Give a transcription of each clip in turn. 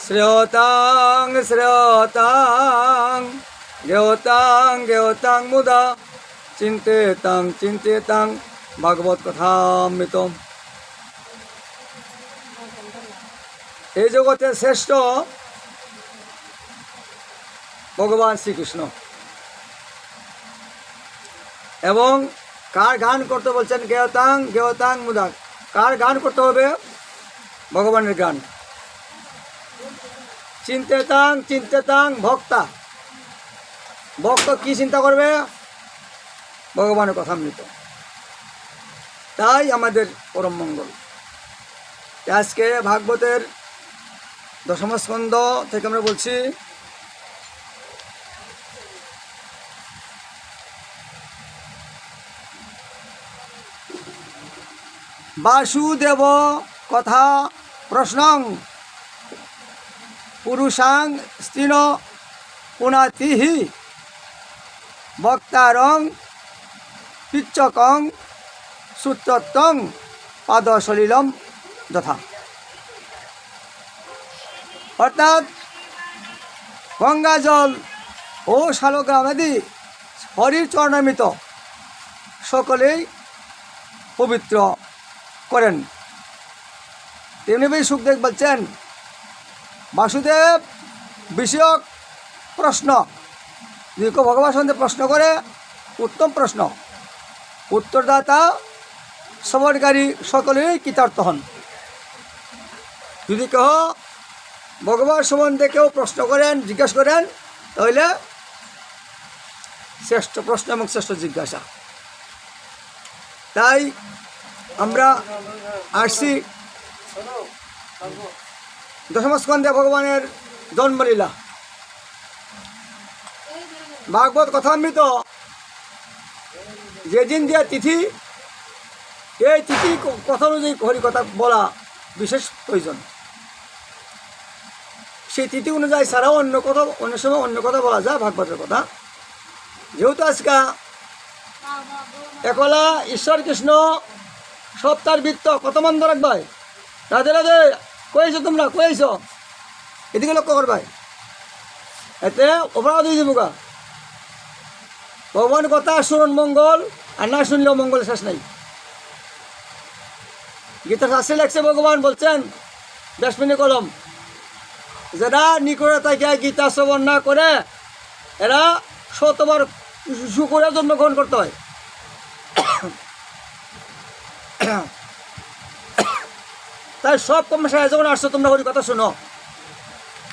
শ্রেয়তাং শ্রেয়তাং জ্ঞেয়তাং জ্ঞেয়তাং মুদা চিন্তেতাং চিন্তেতাং ভাগবত কথামৃতম। এই জগতে শ্রেষ্ঠ ভগবান শ্রীকৃষ্ণ। এবং কার গান করতে বলছেন? জ্ঞেয়তাং জ্ঞেয়তাং মুদা। কার গান করতে হবে? ভগবানের গান। চিন্তেতাং চিন্তেতাং ভক্তা। ভক্ত কি চিন্তা করবে? ভগবানের কথামৃত। তাই আমাদের পরম মঙ্গল। আজকে ভাগবতের দশম স্কন্ধ থেকে আমরা বলছি বাসুদেব কথা প্রশ্নং পুরুষাং স্ত্রীন পুনাতিহি বক্তারং পিচ্চকং সূত্রত্বং পাদসলিলম যথা। অর্থাৎ গঙ্গা জল ও শালগ্রাম আদি হরির চরণামৃত সকলেই পবিত্র করেন। তেমনিভাবে সুখদেব বলছেন বাসুদেব বিষয়ক প্রশ্ন যদি কেউ ভগবান সম্বন্ধে প্রশ্ন করে, উত্তম প্রশ্ন, উত্তরদাতা শ্রবণকারী সকলেই কৃতার্থ হন। যদি কেউ ভগবান সম্বন্ধে কেউ প্রশ্ন করেন, জিজ্ঞেস করেন, তাহলে শ্রেষ্ঠ প্রশ্ন এবং শ্রেষ্ঠ জিজ্ঞাসা। তাই আমরা আসছি দশম স্কন্ধে ভগবানের জন্মলীলা। ভাগবত কথামৃত যেদিন যে তিথি, এই তিথি কথা অনুযায়ী হরিকথা বলা বিশেষ প্রয়োজন। সেই তিথি অনুযায়ী ছাড়াও অন্য কথা, অন্য সময় অন্য কথা বলা যায় ভাগবতের কথা। যেহেতু আজকে একলা ঈশ্বর কৃষ্ণ সপ্তাহের বৃত্ত কত মন্দ রাখবাই, রাধে রাধে কয়েছ, তোমরা কয়েছ, এদিকে লক্ষ্য করবাই, এতে অপরাধ হয়ে যাবো। ভগবান কথা শুনুন মঙ্গল, আর না শুনলেও মঙ্গল শেষ নাই। গীতা শাস্ত্রে লেখছে, ভগবান বলছেন ব্যাসমিনী কলম, যারা নিকটে থাকে গীতা শ্রবণ না করে এরা শতবার শুকরের জন্মগ্রহণ করতে হয়। তাই সব কর্মশালায় যখন আসছো তোমরা হরি কথা শোনো,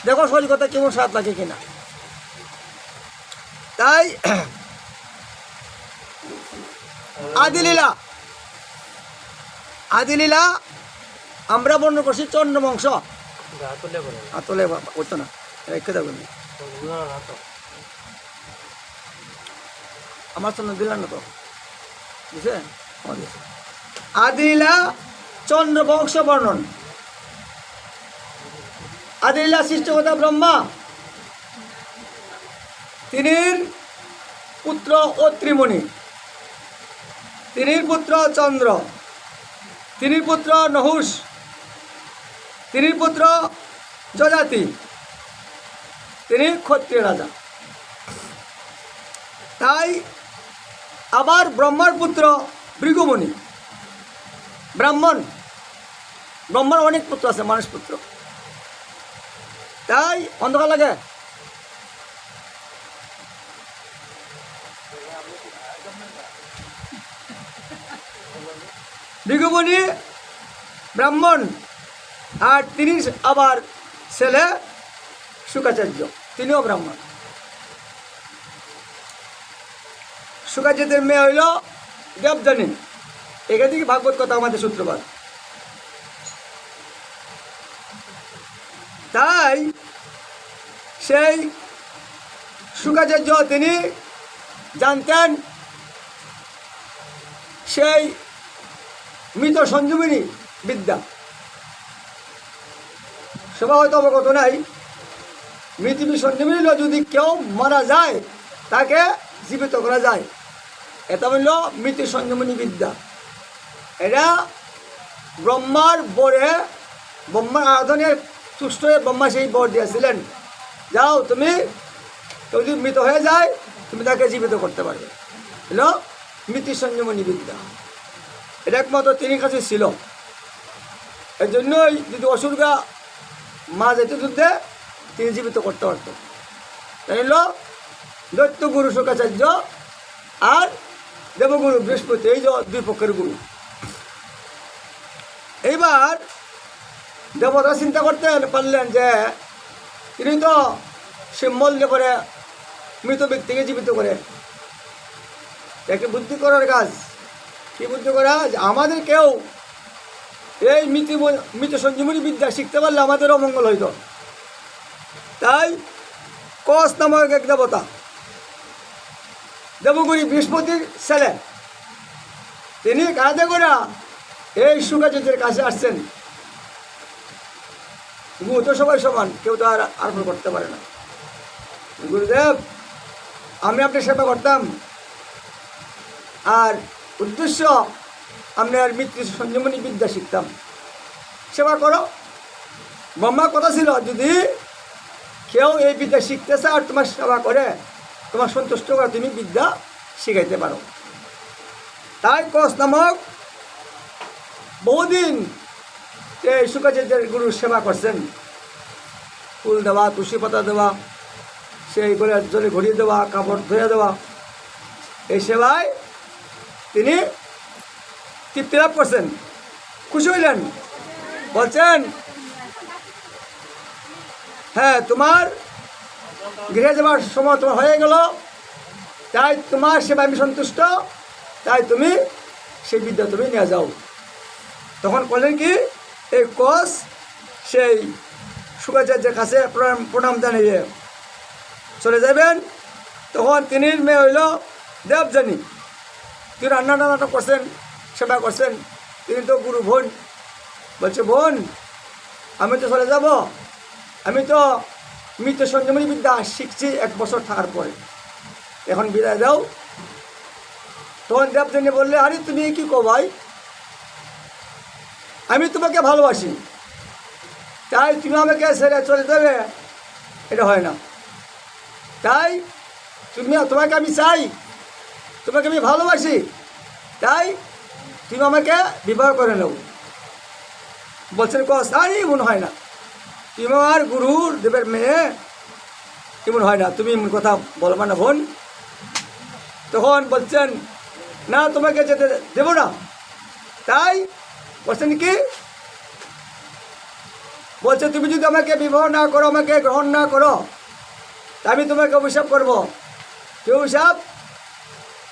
দেখো হরি কথা কেমন স্বাদ লাগে কিনা। তাই আদিলীলা, আদিলীলা আমরা বর্ণনা করছি চন্দ্রবংশ। আতলে করতো না, রেখে দেবেন আমার চন্দ্র দিলাম না তো, বুঝছেন? আদিলীলা চন্দ্রবংশ বর্ণন। আদিলীলা সৃষ্টিকর্তা ব্রহ্মা, তিনির পুত্র অত্রিমণি, তিনির পুত্র চন্দ্র, তিনির পুত্র নহুষ, তিনির পুত্র যজাতি, তিনি ক্ষত্রিয় রাজা। তাই আবার ব্রহ্মার পুত্র ভৃগুমুনি, ব্রাহ্মণ। ব্রহ্মার অনেক পুত্র আছে, মানুষ পুত্র। তাই অন্ধকার লাগে। ভৃগুমুনি ব্রাহ্মণ, আর তিনি আবার ছেলে শুকাচার্য, তিনিও ব্রাহ্মণ। শুকাচার্যের মেয়ে হইল দেবযানী। এখান থেকে ভাগবত কথা আমাদের সূত্রপাত। তাই সেই শুকাচার্য তিনি জানতেন সেই মৃত সঞ্জীবনী বিদ্যা। সবাই হয়তো অবগত নাই, মৃত্যু সঞ্জীবনী যদি কেউ মারা যায় তাকে জীবিত করা যায়, এটা হইল মৃত্যু সঞ্জীবনী বিদ্যা। এটা ব্রহ্মার বরে, ব্রহ্মার আরাধনে তুষ্ট হয়ে ব্রহ্মা সেই বর দিয়েছিলেন, যাও তুমি যদি মৃত হয়ে যায় তুমি তাকে জীবিত করতে পারবে। হলো মৃত্যু সংযমনী বিদ্যা। এটা একমাত্র তিনি কাছে ছিল। এই জন্যই যদি অসুরগা মা যেত যুদ্ধে তিনি জীবিত করতে পারত। তাই হলো দৈত্যগুরু শুকাচার্য আর দেবগুরু বৃহস্পতি, এই যে দুই পক্ষের গুরু। এইবার দেবতা চিন্তা করতে পারলেন যে তিনি তো সে মরলে পরে মৃত ব্যক্তিকে জীবিত করে, একে বুদ্ধি করার কাজ। কি বুদ্ধি করা? যে আমাদের কেউ এই মৃত সঞ্জীবনী বিদ্যা শিখতে পারলে আমাদের অমঙ্গল হইত। তাই কস নামক এক দেবতা, দেবগুরু বৃহস্পতির ছেলে, তিনি কাঁধে করে এই শুকাচার্যের কাছে আসছেন। গুরু তো সবাই সমান, কেউ তো আর আর্পণ করতে পারে না। গুরুদেব, আমি আপনার সেবা করতাম, আর উদ্দেশ্য আপনার মৃত্যু সঞ্জীবনী বিদ্যা শিখতাম, সেবা করো। ব্রহ্মার কথা ছিল যদি কেউ এই বিদ্যা শিখতে চায় আর তোমার সেবা করে, তোমার সন্তুষ্ট করে, তুমি বিদ্যা শিখাইতে পারো। তাই কস নামক বহুদিন এই শুকাচার্যের গুরুর সেবা করছেন। ফুল দেওয়া, তুলসী পাতা দেওয়া, সেই করে জলে ঘুরিয়ে দেওয়া, কাপড় ধুয়ে দেওয়া, এই সেবায় তিনি তৃপ্তি লাভ করছেন, খুশি হইলেন। বলছেন, হ্যাঁ তোমার গৃহে যাওয়ার সময় তোমার হয়ে গেল, তাই তোমার সেবায় আমি সন্তুষ্ট, তাই তুমি সেই বিদ্যা তুমি নিয়ে যাও। তখন করলেন কি, এই কস সেই শুকাচার্যের কাছে প্রণাম জানিয়ে চলে যাবেন। তখন তিনি মেয়ে হইল দেবযানী। তিনি রান্না টান্না করছেন, সেবা করছেন। তিনি তো গুরু বোন। বলছে, বোন আমি তো চলে যাব, আমি তো মৃত সঞ্জীবনী বিদ্যা শিখছি 1 বছর থাকার পরে, এখন বিদায় দাও। তখন দেবযানী বললে, আরে তুমি কি কো ভাই, আমি তোমাকে ভালোবাসি, তাই তুমি আমাকে ছেড়ে চলে যাবে, এটা হয় না। তাই তোমাকে আমি চাই, তোমাকে আমি ভালোবাসি, তাই তুমি আমাকে বিবাহ করে নেও। বলছেন কস, আরে এমন হয় না, তুমি আমার গুরুর দেবের মেয়ে, এমন হয় না, তুমি এমন কথা বলবা না বোন। তখন বলছেন, না তোমাকে যেতে দেব না। তাই বলছেন কি, বলছে তুমি যদি আমাকে বিবাহ না করো, আমাকে গ্রহণ না করো, আমি তোমাকে অভিশাপ করবো। কি অভিশাপ?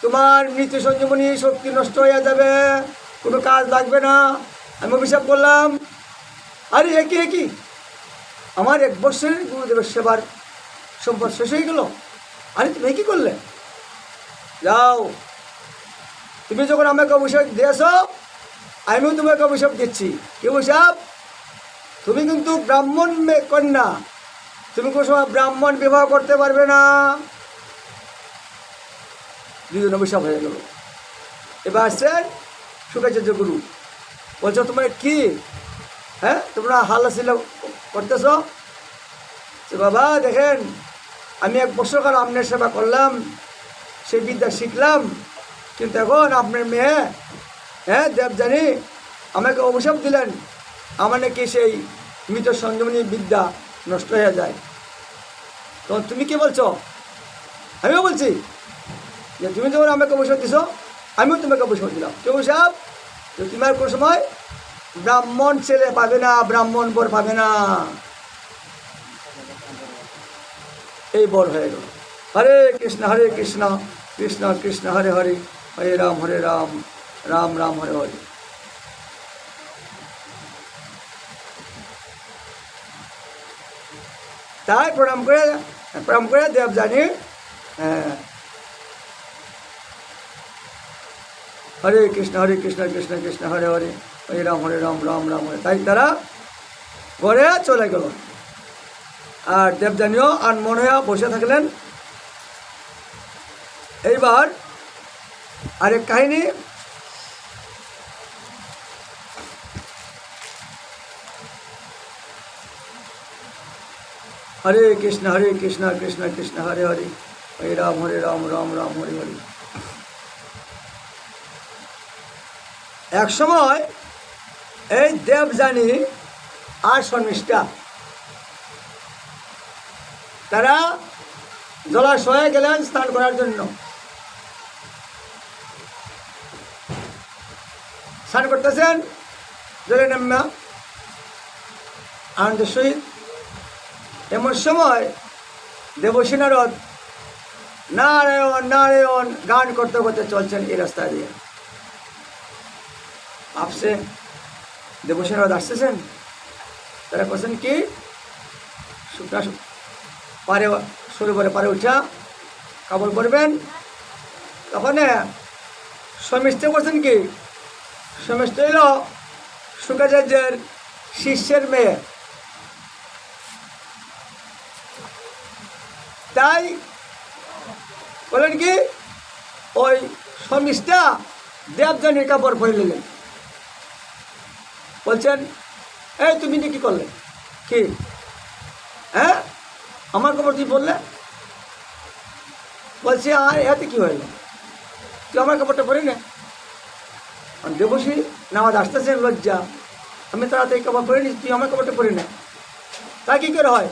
তোমার মৃত্যু সঞ্জীবনী শক্তি নষ্ট হয়ে যাবে, কোনো কাজ লাগবে না। আমি অভিশাপ করলাম। আরে একই আমার 1 বছরের গুরুদেবের সেবার সম্পদ শেষ হয়ে গেল, আরে তুমি কি করলে? যাও, তুমি যখন আমাকে অভিশাপ দিয়েছ, আমিও তোমাকে অভিশাপ দিচ্ছি। কি অভিশাপ? তুমি কিন্তু ব্রাহ্মণ কন্যা, তুমি কোনো সময় ব্রাহ্মণ বিবাহ করতে পারবে না। 2 জন অভিশাপ হয়ে গেল। এবার আসছেন শুকাচার্য গুরু, বলছো তোমার কি, হ্যাঁ তোমরা হাল্লাচিল্লা করতেছ? বাবা দেখেন, আমি 1 বছর কাল আপনার সেবা করলাম, সেই বিদ্যা শিখলাম, কিন্তু এখন আপনার মেয়ে, হ্যাঁ দেবযানী, আমাকে অভিশাপ দিলেন, আমার নাকি সেই মৃত সঞ্জীবনী বিদ্যা নষ্ট হয়ে যায়। তখন তুমি কি বলছো? আমিও বলছি যে তুমি যখন আমাকে অভিশাপ দিছ, আমিও তোমাকে অভিশাপ দিলাম। কি অভিশাপ? তো তুমি আর কোনো সময় ব্রাহ্মণ ছেলে পাবে না, ব্রাহ্মণ বর পাবে না। এই বর হয়ে গেল। হরে কৃষ্ণ কৃষ্ণ কৃষ্ণ হরে হরে, হরে রাম রাম রাম হরে হরে। তাই প্রণাম করে দেবযানী, হরে কৃষ্ণ কৃষ্ণ কৃষ্ণ হরে হরে, হরে রাম রাম রাম হরে। তাই তারা ঘরে চলে গেল। আর দেবযানীও আনমন হয়ে বসে থাকলেন। এইবার আরেক কাহিনী, হরে কৃষ্ণ কৃষ্ণ কৃষ্ণ হরে হরে, হরে রাম রাম রাম হরে হরে। এক সময় এই দেবযানী আর শর্মিষ্ঠা তারা জলাশয়ে গেলেন স্নান করার জন্য। স্নান করতেছেন জলে নাম্যা আনন্দের সহিত। এমন সময় দেবর্ষি নারদ নারায়ণ নারায়ণ গান করতে করতে চলছেন এই রাস্তা দিয়ে। আপসে দেবর্ষি নারদ আসতেছেন, তারা বলছেন কি শুকনা পারে সরোবরে পারে উঠা কাপড় পরবেন। তখন শর্মিষ্ঠা করছেন কি, শর্মিষ্ঠা হইল শুকাচার্যের শিষ্যের মেয়ে। তাই বলেন কি ওই শর্মিষ্ঠা দেবযানীর কাপড় পরে নিলেন। বলছেন এই তুমি কি করলে, কি হ্যাঁ আমার কাপড় তুই বললে? বলছে আর এতে কি হইল, তুই আমার কাপড়টা পরি না। দেবশ্রী নামাজ আসতেছেন লজ্জা, আমি তাড়াতাড়ি কাপড় পরে নি, তুই আমার কাপড়টা পরি না। তা কী করে হয়?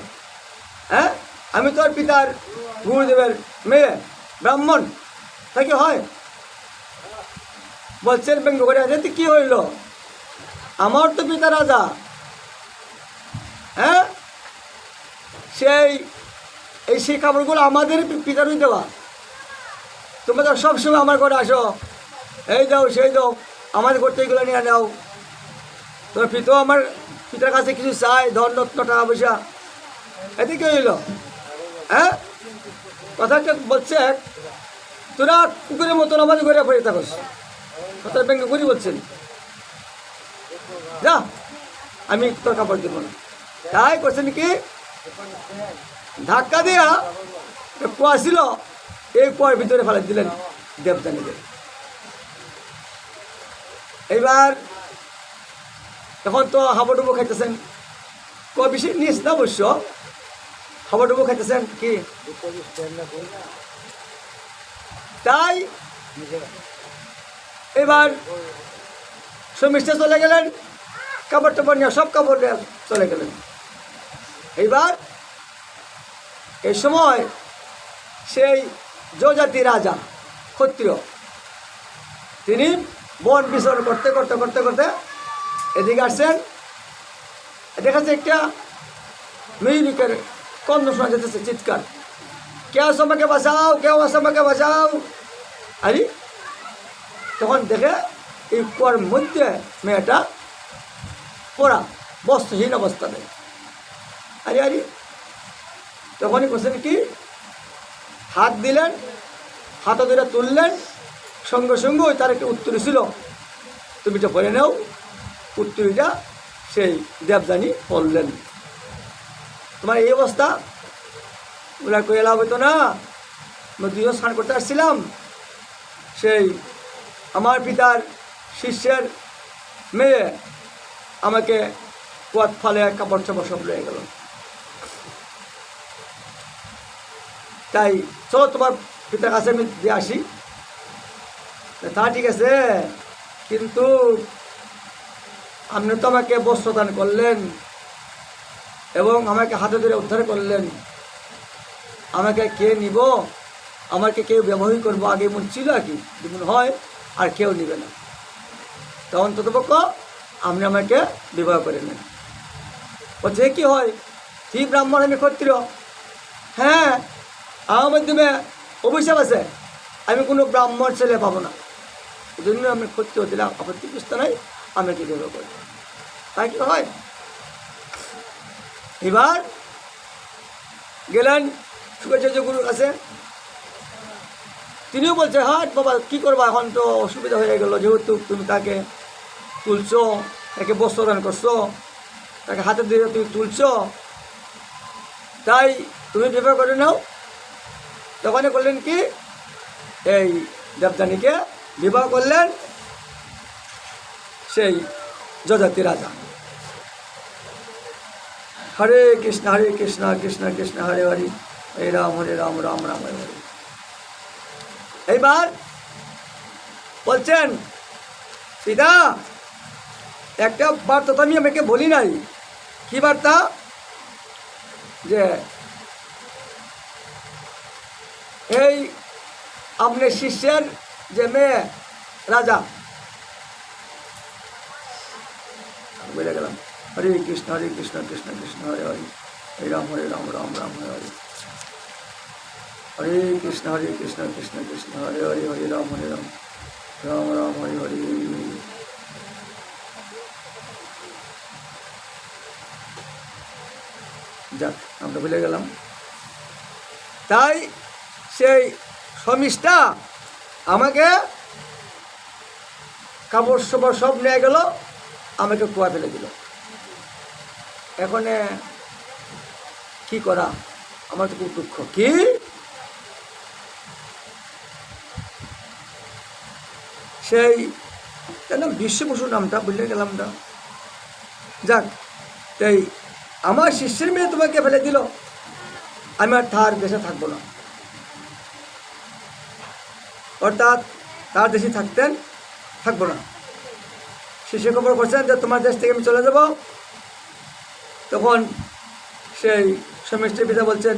হ্যাঁ আমি তোর পিতার গুরুদেবের মেয়ে ব্রাহ্মণ, তা কি হয়? বলছেন ব্যঙ্গ করে এতে কি হইল, আমার তো পিতা রাজা, হ্যাঁ সেই কাপড়গুলো আমাদের পিতারই দেওয়া। তোমরা তো সবসময় আমার ঘরে আসো, এই দাও সেই দাও, আমাদের ঘর থেকে এগুলো নিয়ে নাও। তোমার পিতাও আমার পিতার কাছে কিছু চাই, ধন রত্ন টাকা পয়সা, এতে কি হইল? হ্যাঁ কথাটা বলছে তোরা কুকুরের মতন আমাদের ঘরে পড়ে থাকস, কথা ব্যঙ্গ করি বলছেন। যা আমি তোর কাপড় দেবো না। তাই করছেন কি ধাক্কা দিয়া কুয়া ছিল, এই কুয়ার ভিতরে ফেলে দিলেন দেবযানীদের। এইবার এখন তো হাবুডুবু খাইতেছেন, কুয়া বেশি নিস না অবশ্য, হাবুডুবু খাইতেছেন কি। তাই এবার শর্মিষ্ঠা চলে গেলেন, কাপড় টাপড় নিয়ে সব কাপড় নিয়ে চলে গেলেন। এইবার এই সময় সেই যজাতি রাজা ক্ষত্রিয় তিনি বন বিচরণ করতে করতে করতে করতে এদিকে আসছেন। দেখাচ্ছে একটা মিউজিকের কন্দ শোনা যেতেছে, চিৎকার, কে আছো আমাকে বাঁচাও, কেউ আছো আমাকে বাঁচাও। আরে তখন দেখে এই কুয়ার মধ্যে মেয়েটা পড়া বস্ত্রহীন অবস্থাতে। আরে আরে তখনই করছেন কি হাত দিলেন, হাত ধরে তুললেন, সঙ্গে সঙ্গে ওই তার একটা উত্তরী ছিল, তুমি এটা পরে নাও। উত্তরীটা সেই দেবযানী বললেন, তোমার এই অবস্থা, ওরা কয়ে লাভ হতো না, আমরা দুজন স্নান করতে আসছিলাম, সেই আমার পিতার শিষ্যের মেয়ে আমাকে কুয়াত ফালে কাপড় চাপড় সব রয়ে গেল। তাই চলো তোমার পিতার কাছে আমি দিয়ে আসি। তা ঠিক আছে, কিন্তু আপনি তো আমাকে বস্ত্রদান করলেন এবং আমাকে হাতে ধরে উদ্ধার করলেন, আমাকে কে নিব, আমাকে কেউ ব্যবহার করবো, আগে মন ছিল আর কি, যেমন হয় আর কেউ নিবে না। তখন ততপক্ষ আপনি আমাকে বিবাহ করে নেন। বলছে কি হয়, তুই ব্রাহ্মণ আমি ক্ষত্রিয়, হ্যাঁ আমার মাধ্যমে অভিশাপ আছে, আমি কোনো ব্রাহ্মণ ছেলে পাবো না, এই জন্য আমি ক্ষত্রিয় দিলাম, আপত্তি বুঝতে নাই, আমাকে বিবাহ করি। তাই কি হয়? এবার গেলেন শুকাচার্য গুরুর কাছে, তিনিও বলছে হ্যাঁ বাবা কী করবা, এখন তো অসুবিধা হয়ে গেল, যেহেতু তুমি তাকে তুলছো, তাকে বস্ত্রদান করছো, তাকে হাতে দিয়ে তুমি তুলছো, তাই তুমি বিবাহ করে নাও। তখনই করলেন কি এই দেবযানীকে বিবাহ করলেন সেই যজাতি রাজা। হরে কৃষ্ণ কৃষ্ণ কৃষ্ণ হরে হরে, হরে রাম রাম রাম হরে হরে। এইবার বলছেন পিতা, একটা বার্তা তো আমি আমাকে বলি নাই। কি বার্তা? যে এই আপনার শিষ্যের যে মেয়ে রাজা, বলে গেলাম হরে কৃষ্ণ কৃষ্ণ কৃষ্ণ হরে হরে, হরে রাম রাম রাম হরে হরে, হরে কৃষ্ণ কৃষ্ণ কৃষ্ণ হরে হরে, হরে রাম রাম রাম হরে হরে। যাক, আমরা ভুলে গেলাম। তাই সেই শমিষ্ঠা আমাকে কাপড় সাপড় সব নিয়ে গেল, আমাকে কুয়া ফেলে দিল। এখন কি করা, আমার তো খুব দুঃখ। কি সেই নাম বিশ্ববসু নামটা ভুলে গেলাম না। যাক, তাই আমার শিষ্যের মেয়ে তোমাকে ফেলে দিল, আমি আর তার দেশে থাকবো না। অর্থাৎ তার দেশে থাকবো না। শিষ্য খবর করছেন যে তোমার দেশ থেকে আমি চলে যাব। তখন সেই শমিষ্ঠের পিতা বলছেন,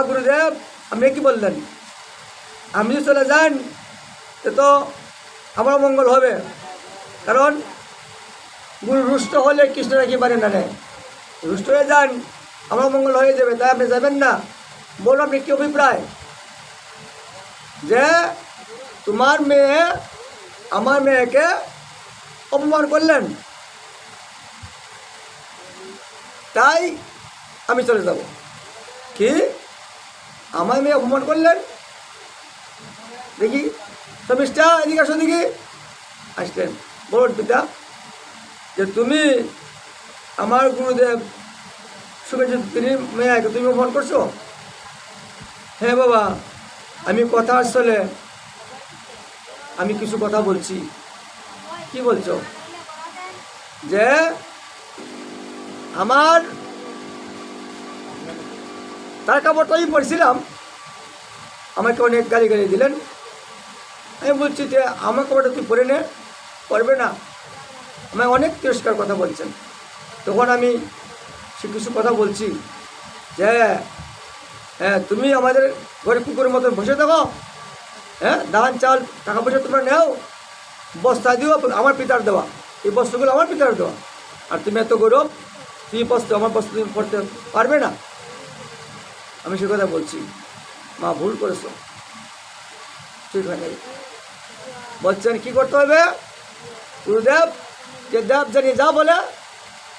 গুরুদেব, আপনি কি বললেন? আমি যদি চলে যান তো আমার মঙ্গল হবে, কারণ গুরু রুষ্ট হলে কৃষ্ণ রাখি পারে না। রুষ্ট হয়ে যান, আমার মঙ্গল হয়ে যাবে, তাই আপনি যাবেন না। বলুন আপনি কি অভিপ্রায়? যে তোমার মেয়ে আমার মেয়েকে অপমান করলেন, তাই আমি চলে যাব। কি, আমার মেয়ে অপমান করলেন? দেখি শমিষ্ঠা, এদিকে আসো দেখি। আসলেন। বলুন পিতা, যে তুমি আমার গুরুদেব শুনেছি তিনি মেয়েকে তুমি অপমান করছো? হ্যাঁ বাবা, আমি কথা আসলে আমি কিছু কথা বলছি। কি বলছো? যে আমার তার কাপড়টা আমি পড়ছিলাম, আমাকে অনেক গালি দিলেন। আমি বলছি যে আমার কাপড়টা তুই পরে নে, পরবে না, আমায় অনেক তিরস্কার কথা বলছেন। তখন আমি সে কিছু কথা বলছি যে হ্যাঁ, তুমি আমাদের ঘরে কুকুরের মতন বসে থাকো, হ্যাঁ, ধান চাল টাকা পয়সা তোমরা নেও, বস্তা দিও আমার পিতার দেওয়া, এই বস্তুগুলো আমার পিতার দেওয়া, আর তুমি এত গৌরব, তুমি বস্ত্র আমার বস্ত্র তুমি পড়তে পারবে না। আমি সে কথা বলছি, মা ভুল করেছো, ঠিক হয় নাই। বলছেন কি করতে হবে? গুরুদেব যে দেব জানি যা বলে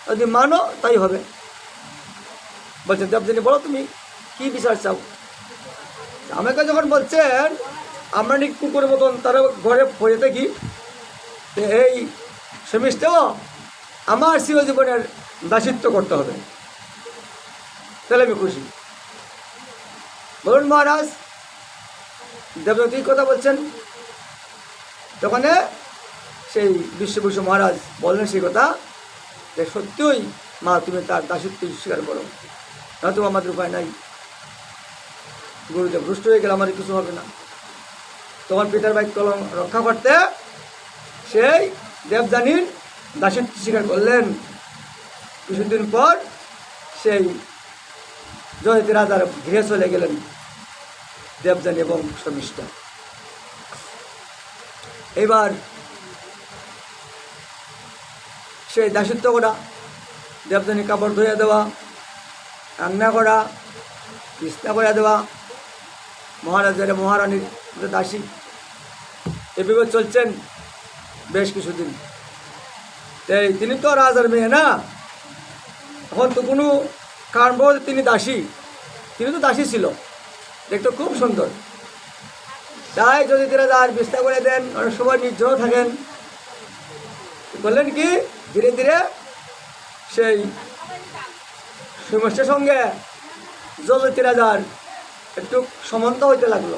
যদি মানো তাই হবে। বলছেন দেব জানি বলো তুমি কি বিচার চাও? আমাকে যখন বলছেন আমরা নাকি কুকুরের মতন তার ঘরে পড়ে থাকি, এই শমিষ্ঠাও আমার চিরজীবনের দাসিত্ব করতে হবে, তাহলে আমি খুশি। বলুন মহারাজ, দেবদত্ত কথা বলছেন। তখন সেই বিশ্বভূষণ মহারাজ বললেন সেই কথা যে সত্যই মা তুমি তার দাসিত্ব স্বীকার করো, নয়তো আমাদের উপায় নাই। গুরুদেব রুষ্ট হয়ে গেলে আমাদের কিছু হবে না। তখন পিতার বাক্য রক্ষা করতে সেই দেবযানীর দাসিত্ব স্বীকার করলেন। কিছুদিন পর সেই জয়তী রাজার গৃহে চলে গেলেন দেবযানী এবং শমিষ্ঠা। এবার সেই দাসিত্ব করা, দেবযানী কাপড় ধুয়ে দেওয়া, রান্না করা, বিছনা করে দেওয়া, মহারাজের মহারানীর দাসী, এভাবে চলছেন বেশ কিছুদিন। তাই তিনি তো রাজার মেয়ে না, এখন তো কোনো কারণ তিনি দাসী, তিনি তো দাসী ছিল, দেখতে খুব সুন্দর। তাই যদি তিনি আর বিছনা করে দেন, অনেক সময় নির্জন থাকেন, বললেন কি ধীরে ধীরে সেই সমস্যার সঙ্গে জলতি রাজার একটু সম্বন্ধ হইতে লাগলো,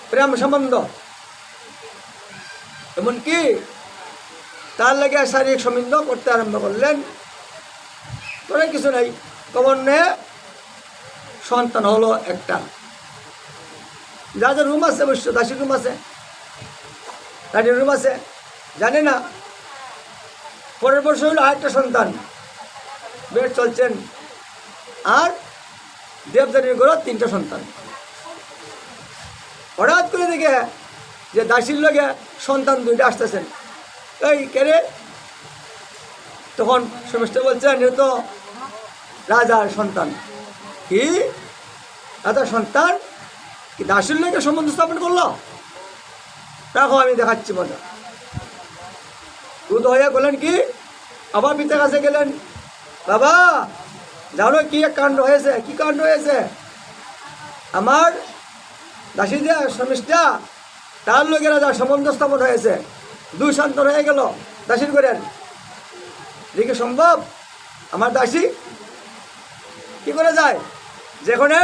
প্রেম সম্বন্ধ। এমনকি তার লাগে শারীরিক সম্বন্ধ করতে আরম্ভ করলেন। করে কিছু নেই, কমনে সন্তান হলো একটা। যাদের রুম আছে, অবশ্য দাসীর রুম আছে, রানীর রুম আছে, জানে না। পরের বছর হলো আরেকটা সন্তান, বেড চলছেন, আর দেবদানীর ঘরে 3টা সন্তান। হঠাৎ করে দেখে যে দাসীর লগে সন্তান 2টা আসতেছেন, এই কেরে? তখন সমস্ত বলছেন, এ তো রাজার সন্তান। কি রাজার সন্তান? কি দাসীর লগে সম্বন্ধ স্থাপন করলো? দেখো আমি দেখাচ্ছি মজা। ক্রুদ্ধ হয়ে বললেন কি, আবার পিতার কাছে গেলেন, বাবা জানো কি এক কাণ্ড হয়েছে? কি কাণ্ড হয়েছে? আমার দাসী যে স্বামীটা, তার লোকে রাজার সম্বন্ধ স্থাপন হয়েছে, 2 সন্তান হয়ে গেল দাসীর করেন। দেখে সম্ভব? আমার দাসী কি করে যায়? যেখানে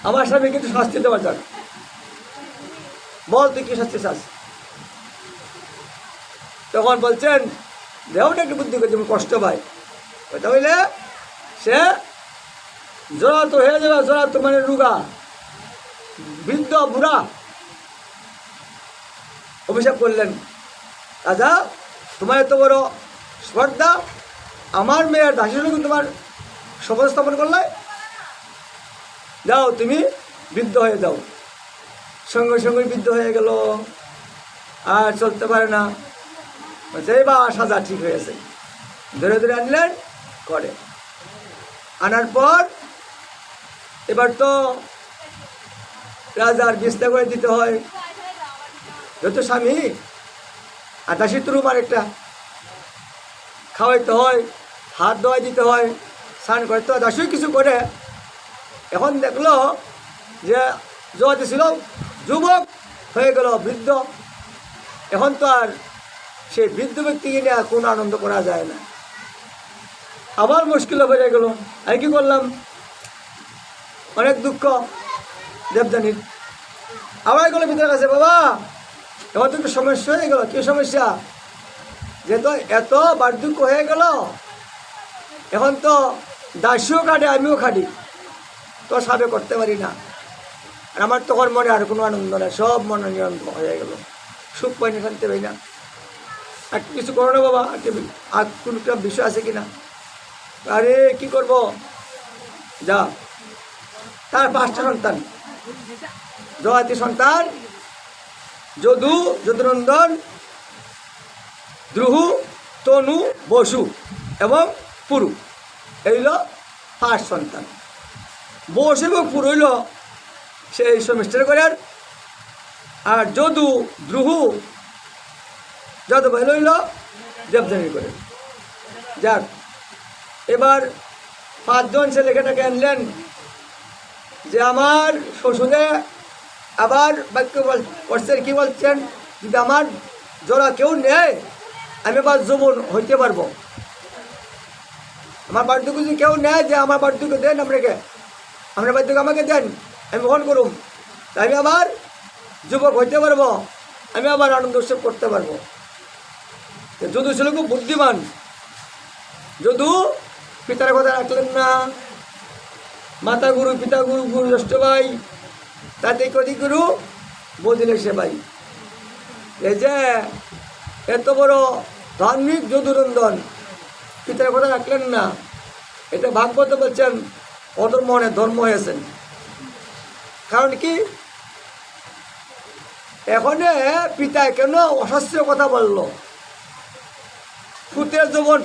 আমার স্বামী কিন্তু শাস্তি দেওয়া যাবে। বল তুই কি শাস্তি চাস? তখন বলছেন, দেহটা একটু বুদ্ধি করে যেমন কষ্ট পায়, তাহলে সে জোড়াতো হয়ে যাবে, জোড়াতো মানে রুগা, বৃদ্ধ বুড়া। অভিশাপ করলেন, রাজা তোমার এত বড় স্পর্ধা, আমার মেয়ের দাসীর লোক তোমার শপথ স্থাপন করলে, যাও তুমি বৃদ্ধ হয়ে যাও। সঙ্গে সঙ্গে বৃদ্ধ হয়ে গেল, আর চলতে পারে না। সেই বা সাজা ঠিক হয়েছে, ধরে ধরে আনলেন করে। আনার পর এবার তো রাজার বিস্তার করে দিতে হয়, যত স্বামী আর দাসীর রুম আরেকটা, খাওয়াইতে হয়, হাত ধোয়াই দিতে হয়, স্নান করতে হয়, দাসী কিছু করে। এখন দেখলো যে যুবতী ছিল যুবক হয়ে গেল বৃদ্ধ। এখন তো আর সেই বৃদ্ধ ব্যক্তিকে নিয়ে কোনো আনন্দ করা যায় না, আবার মুশকিল হয়ে গেল। আমি কি করলাম? অনেক দুঃখ দেবযানীর। আবার গেলো পিতার কাছে, বাবা এখন তো একটু সমস্যা হয়ে গেল। কি সমস্যা? যে তো এত বার্ধক্য হয়ে গেল, এখন তো দাসীও খাটে, আমিও খাটি, তো সাবে করতে পারি না। আর আমার তখন মনে আর কোনো আনন্দ নেই, সব মনে নিয়ন্ত্রণ হয়ে গেল, সুখ পাই না, শান্তি পাই না। আর কিছু করো না বাবা, আর কোনো বিষয় আছে কিনা? আরে কি করব? যা। তার 5টা সন্তান, জয়াতি সন্তান, যদু, যদুনন্দন, দ্রুহু, তনু, বসু এবং পুরু, এইল 5 সন্তান। বসু এবং পুরু হইল সেই সমিষ্টের করেন, আর যদু, দ্রুহু, যত ভাই হইল দেবযানী করেন। যাক, এবার 5 জন ছেলেকেটাকে আনলেন যে আমার শ্বশুরে আবার বাক্য করছেন, কি বলছেন, যদি আমার জোড়া কেউ নেয় আমি আবার যৌবন হইতে পারবো। আমার বার্ধক্য যদি কেউ নেয়, যে আমার বার্ধক্য দেন আপনাকে, আপনার বার্ধক্য আমাকে দেন, আমি গ্রহণ করুম, আমি আবার যুবক হইতে পারবো, আমি আবার আনন্দ উৎসব করতে পারবো। যদু ছিল খুব বুদ্ধিমান। যদু পিতার কথা রাখলেন না, মাতা গুরু, পিতা গুরু, গুরু জ্যেষ্ঠ ভাই, তাতে কদি গুরু বদিলে সে ভাই। এই যে এত বড় ধার্মিক যদুনন্দন পিতার কথা রাখলেন না, এটা ভাগবত বলছেন অধর্ম মনে ধর্ম হয়েছেন। কারণ কি, এখানে পিতায় কেন অশাস্ত্রীয় কথা বললো? পুত্রের যৌবন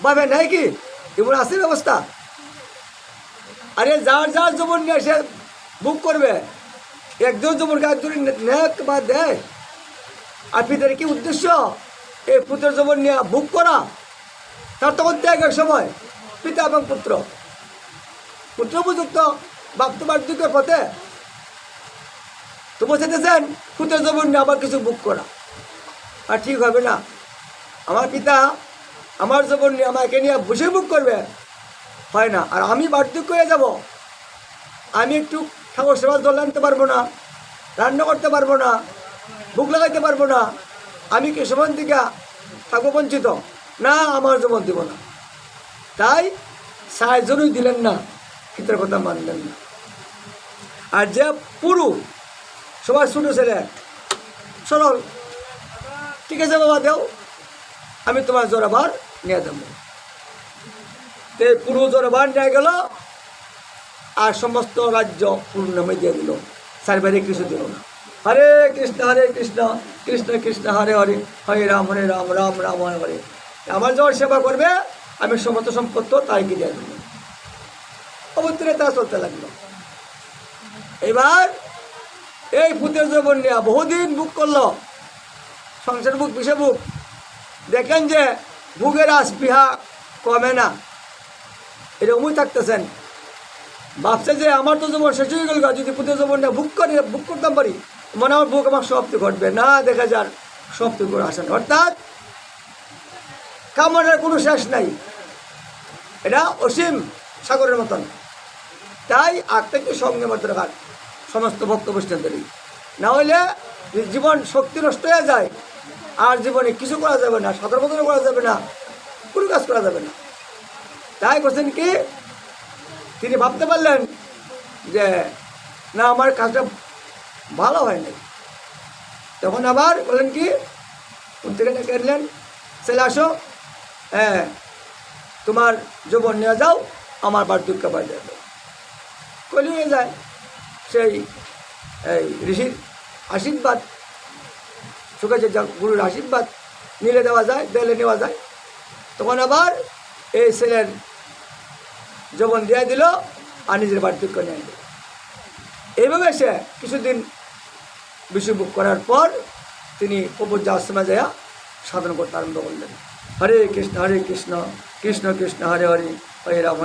পাবে নাই কি? এমন আছে ব্যবস্থা? আরে যার যার যৌবন নিয়ে সে বুক করবে, একজন যৌবনকে একজন নেক বা দেয়। আর পিতার কি উদ্দেশ্য? এই পুত্রের যৌবন নিয়ে বুক করা। তার তখন ত্যাগের সময় পিতা এবং পুত্র, পুত্র উপযুক্ত বাপ্তবার্ধক্যের পথে, তো বসেছেন পুত্রের যৌবন নিয়ে আবার কিছু বুক করা, আর ঠিক হবে না। আমার পিতা আমার যৌবন নিয়ে আমাকে নিয়ে বসে বুক করবে, হয় না। আর আমি বার্ধক্য হয়ে যাব, আমি একটু ঠাকুর সেবা জল আনতে পারবো না, রান্না করতে পারবো না, বুক লাগাইতে পারবো না, আমি কি সময় থেকে থাকবো বঞ্চিত? না, আমার যৌবন দিব না। তাই সাহায্যই দিলেন না, পিতার কথা মানলেন না। আর যে পুরু সবার ছোট ছেলে সরল, ঠিক আছে বাবা দেও, আমি তোমার জোরাবার নিয়ে দেবো। তে পুরো জোরাবার নিয়ে গেল, আর সমস্ত রাজ্য পুরো নামে দিয়ে দিল, চারবারে কিছু দিল না। হরে কৃষ্ণ কৃষ্ণ কৃষ্ণ হরে হরে, হরে রাম রাম রাম হরে হরে। আমার যাওয়ার সেবা করবে, আমি সমস্ত সম্পত্তি তাইকে দিয়ে দেবো। অবতীরে তা চলতে লাগলো। এবার এই ভূতের যৌবন নিয়ে বহুদিন বুক করলো, সংসার বুক বিষে বুক। দেখেন যে বুকের স্পৃহা কমে না, এরকমই থাকতেছেন। ভাবছে যে আমার তো যেমন শেষ হয়ে গেল, যদি ভূতের যৌবন নিয়ে বুক করতাম পারি, মনে আমার বুক আমার সমাপ্তি ঘটবে না। দেখা যার সমাপ্তি করে আসেন, অর্থাৎ কামনার কোনো শেষ নাই, এটা অসীম সাগরের মতন। তাই আত্মাকে সঙ্গে মতো রাখার সমস্ত ভক্ত বৈষ্ণবদেরই, না হইলে জীবন শক্তি নষ্ট হয়ে যায়, আর জীবনে কিছু করা যাবে না, সাধারণ মতন করা যাবে না, কোনো কাজ করা যাবে না। তাই করছেন কি, তিনি ভাবতে পারলেন যে না আমার কাজটা ভালো হয় নাই। তখন আবার বললেন কি, থেকে ডেকে আনলেন, ছেলে আসো, হ্যাঁ তোমার যৌবন নিয়ে যাও, আমার বার্ধক্য বাড়িয়ে যাবে। কলি হয়ে যায়, সেই এই ঋষির আশীর্বাদ, সুখে গুরুর আশীর্বাদ নিলে দেওয়া যায়, দিলে নেওয়া যায়। তখন আবার এই ছেলের যৌবন দিয়ে দিল, আর নিজের বার্ধক্য নিয়ে দিল। এইভাবে সে কিছুদিন বিষয়ভোগ করার পর তিনি প্রভুর আশ্রমে যায় সাধন করতে আরম্ভ করলেন। হরে কৃষ্ণ কৃষ্ণ কৃষ্ণ হরে হরে, হরে রাম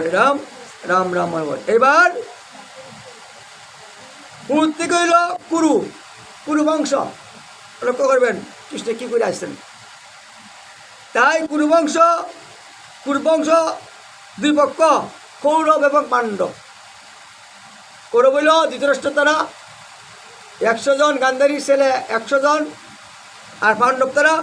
রাম রাম হরে হরে। এবার পুর থেকে হইল কুরু বংশ। লক্ষ্য করবেন কৃষ্ণ কি করে আসছেন। তাই কুরু বংশ দুই পক্ষ, কৌরব এবং পাণ্ডব। কৌরব হইল ধৃতরাষ্ট্র তারা 100 জন, গান্ধারীর ছেলে 100 জন, আর পাণ্ডব তারা